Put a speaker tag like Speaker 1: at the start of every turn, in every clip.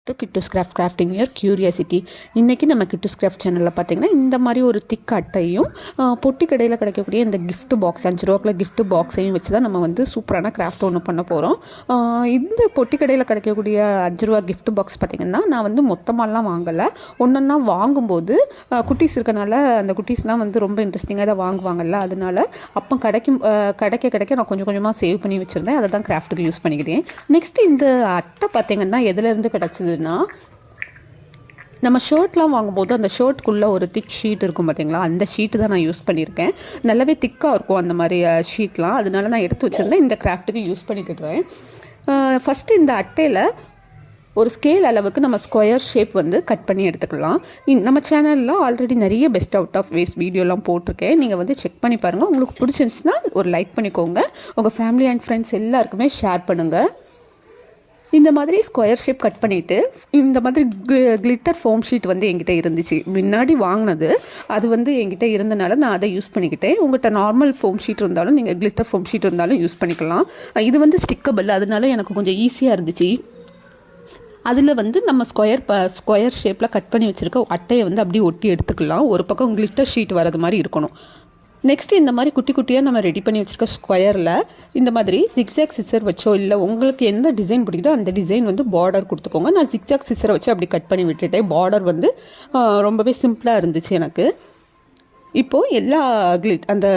Speaker 1: Kittus crafting your curiosity. இன்றைக்கி நம்ம Kittus craft சேனலில் பார்த்திங்கன்னா இந்த மாதிரி ஒரு திக் அட்டையும் பொட்டி கடையில் கிடைக்கக்கூடிய இந்த கிஃப்ட் பாக்ஸ் 5 ரூபாய்க்குள்ள கிஃப்ட் பாக்ஸையும் வச்சு தான் நம்ம வந்து சூப்பரான கிராஃப்ட் ஒன்று பண்ண போகிறோம். இந்த பொட்டி கடையில் கிடைக்கக்கூடிய 5 ரூபா கிஃப்ட் பாக்ஸ் பார்த்திங்கன்னா நான் வந்து மொத்தமாலாம் வாங்கலை. ஒன்றா வாங்கும்போது குட்டீஸ் இருக்கனால அந்த குட்டீஸ்லாம் வந்து ரொம்ப இன்ட்ரெஸ்டிங்காக தான் வாங்குவாங்கல்ல, அதனால அப்போ கிடைக்க நான் கொஞ்சம் கொஞ்சமாக சேவ் பண்ணி வச்சுருந்தேன். அதை தான் கிராஃப்ட்டுக்கு யூஸ் பண்ணிக்கிறேன். நெக்ஸ்ட்டு இந்த அட்டை பார்த்திங்கன்னா எதுலேருந்து கிடச்சிது, நம்ம ஷர்ட்லாம் வாங்கும்போது அந்த ஷர்ட்குள்ளே ஒரு திக் ஷீட் இருக்கும் பார்த்தீங்களா, அந்த ஷீட்டு தான் நான் யூஸ் பண்ணியிருக்கேன். நல்லாவே திக்காக இருக்கும் அந்த மாதிரி ஷீட்லாம், அதனால நான் எடுத்து வச்சுருந்தேன். இந்த கிராஃப்ட்டுக்கு யூஸ் பண்ணிக்கிட்டுறேன். ஃபஸ்ட்டு இந்த அட்டையில் ஒரு ஸ்கேல் அளவுக்கு நம்ம ஸ்கொயர் ஷேப் வந்து கட் பண்ணி எடுத்துக்கலாம். நம்ம சேனலில் ஆல்ரெடி நிறைய பெஸ்ட் அவுட் ஆஃப் வேஸ்ட் வீடியோலாம் போட்டிருக்கேன். நீங்கள் வந்து செக் பண்ணி பாருங்கள். உங்களுக்கு பிடிச்சிருந்துச்சுன்னா ஒரு லைக் பண்ணிக்கோங்க. உங்கள் ஃபேமிலி அண்ட் ஃப்ரெண்ட்ஸ் எல்லாருக்குமே ஷேர் பண்ணுங்கள். இந்த மாதிரி ஸ்கொயர் ஷேப் கட் பண்ணிவிட்டு இந்த மாதிரி கிளிட்டர் ஃபோம் ஷீட் வந்து என்கிட்ட இருந்துச்சு. முன்னாடி வாங்கினது அது வந்து என்கிட்ட இருந்தனால நான் அதை யூஸ் பண்ணிக்கிட்டேன். உங்கள்கிட்ட நார்மல் ஃபோம் ஷீட் இருந்தாலும் நீங்கள் கிளிட்டர் ஃபோம் ஷீட் இருந்தாலும் யூஸ் பண்ணிக்கலாம். இது வந்து ஸ்டிக்கபிள், அதனால எனக்கு கொஞ்சம் ஈஸியாக இருந்துச்சு. அதில் வந்து நம்ம ஸ்கொயர் ஷேப்பில் கட் பண்ணி வச்சுருக்க அட்டையை வந்து அப்படியே ஒட்டி எடுத்துக்கலாம். ஒரு பக்கம் கிளிட்டர் ஷீட் வரது மாதிரி இருக்கணும். நெக்ஸ்ட்டு இந்த மாதிரி குட்டி குட்டியாக நம்ம ரெடி பண்ணி வச்சுருக்க ஸ்கொயரில் இந்த மாதிரி ஜிக்ஜாக் சிசர் வச்சோ இல்லை உங்களுக்கு எந்த டிசைன் பிடிக்குதோ அந்த டிசைன் வந்து பார்டர் கொடுத்துக்கோங்க. நான் ஜிக்ஜாக் சிசரை வச்சு அப்படி கட் பண்ணி விட்டுட்டேன். பார்டர் வந்து ரொம்பவே சிம்பிளாக இருந்துச்சு எனக்கு. இப்போது எல்லா அந்த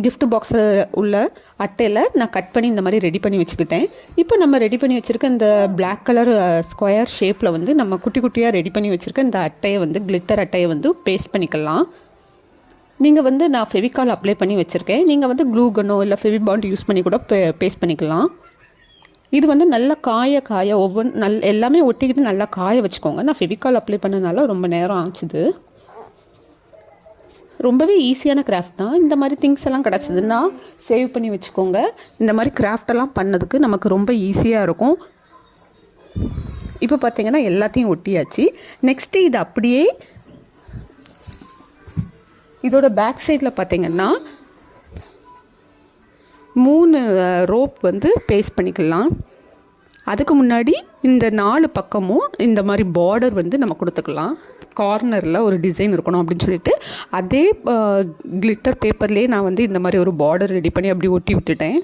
Speaker 1: கிஃப்ட் பாக்ஸு உள்ள அட்டையில் நான் கட் பண்ணி இந்த மாதிரி ரெடி பண்ணி வச்சுக்கிட்டேன். இப்போ நம்ம ரெடி பண்ணி வச்சுருக்க இந்த பிளாக் கலர் ஸ்கொயர் ஷேப்பில் வந்து நம்ம குட்டி குட்டியாக ரெடி பண்ணி வச்சுருக்க இந்த அட்டையை வந்து கிளிட்டர் அட்டையை வந்து பேஸ்ட் பண்ணிக்கலாம். நீங்கள் வந்து நான் ஃபெவிகால் அப்ளை பண்ணி வச்சுருக்கேன். நீங்கள் வந்து க்ளூ கன்னோ இல்லை ஃபெவிபாண்ட் யூஸ் பண்ணி கூட பேஸ்ட் பண்ணிக்கலாம். இது வந்து நல்லா காய எல்லாமே ஒட்டிக்கிட்டு நல்லா காய வச்சுக்கோங்க. நான் ஃபெவிகால் அப்ளை பண்ணனால ரொம்ப நேரம் ஆச்சுது. ரொம்பவே ஈஸியான கிராஃப்ட் தான். இந்த மாதிரி திங்ஸ் எல்லாம் கிடச்சிதுன்னா சேவ் பண்ணி வச்சுக்கோங்க. இந்த மாதிரி கிராஃப்டெல்லாம் பண்ணதுக்கு நமக்கு ரொம்ப ஈஸியாக இருக்கும். இப்போ பார்த்திங்கன்னா எல்லாத்தையும் ஒட்டியாச்சு. நெக்ஸ்ட்டு இது அப்படியே இதோட பேக் சைடில் பார்த்திங்கன்னா 3 ரோப் வந்து பேஸ்ட் பண்ணிக்கலாம். அதுக்கு முன்னாடி இந்த 4 பக்கமும் இந்த மாதிரி பார்டர் வந்து நம்ம கொடுத்துக்கலாம். கார்னரில் ஒரு டிசைன் இருக்கணும் அப்படின்னு சொல்லிட்டு அதே கிளிட்டர் பேப்பர்லேயே நான் வந்து இந்த மாதிரி ஒரு பார்டர் ரெடி பண்ணி அப்படி ஒட்டி விட்டுட்டேன்.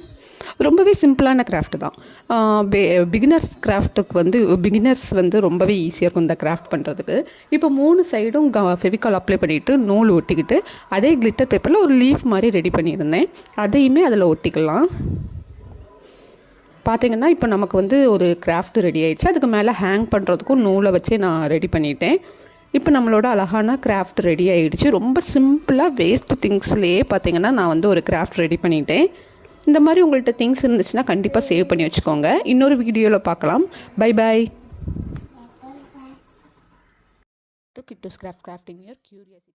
Speaker 1: ரொம்பவே சிம்பிளான கிராஃப்ட் தான். பிகினர்ஸ் வந்து ரொம்பவே ஈஸியாக இருக்கும் இந்த கிராஃப்ட் பண்ணுறதுக்கு. இப்போ 3 சைடும் ஃபெவிகால் அப்ளை பண்ணிவிட்டு நூல் ஒட்டிக்கிட்டு அதே கிளிட்டர் பேப்பரில் ஒரு லீஃப் மாதிரி ரெடி பண்ணியிருந்தேன். அதையுமே அதில் ஒட்டிக்கலாம். பார்த்திங்கன்னா இப்போ நமக்கு வந்து ஒரு கிராஃப்ட் ரெடி ஆகிடுச்சு. அதுக்கு மேலே ஹேங் பண்ணுறதுக்கும் நூலை வச்சே நான் ரெடி பண்ணிட்டேன். இப்போ நம்மளோட அழகான கிராஃப்ட் ரெடி ஆகிடுச்சு. ரொம்ப சிம்பிளாக வேஸ்ட் திங்ஸ்லேயே பார்த்திங்கன்னா நான் வந்து ஒரு கிராஃப்ட் ரெடி பண்ணிட்டேன். இந்த மாதிரி உங்கள்கிட்ட திங்ஸ் இருந்துச்சுன்னா கண்டிப்பாக சேவ் பண்ணி வச்சுக்கோங்க. இன்னொரு வீடியோவில் பார்க்கலாம். Bye bye. Kittu's crafting your curiosity.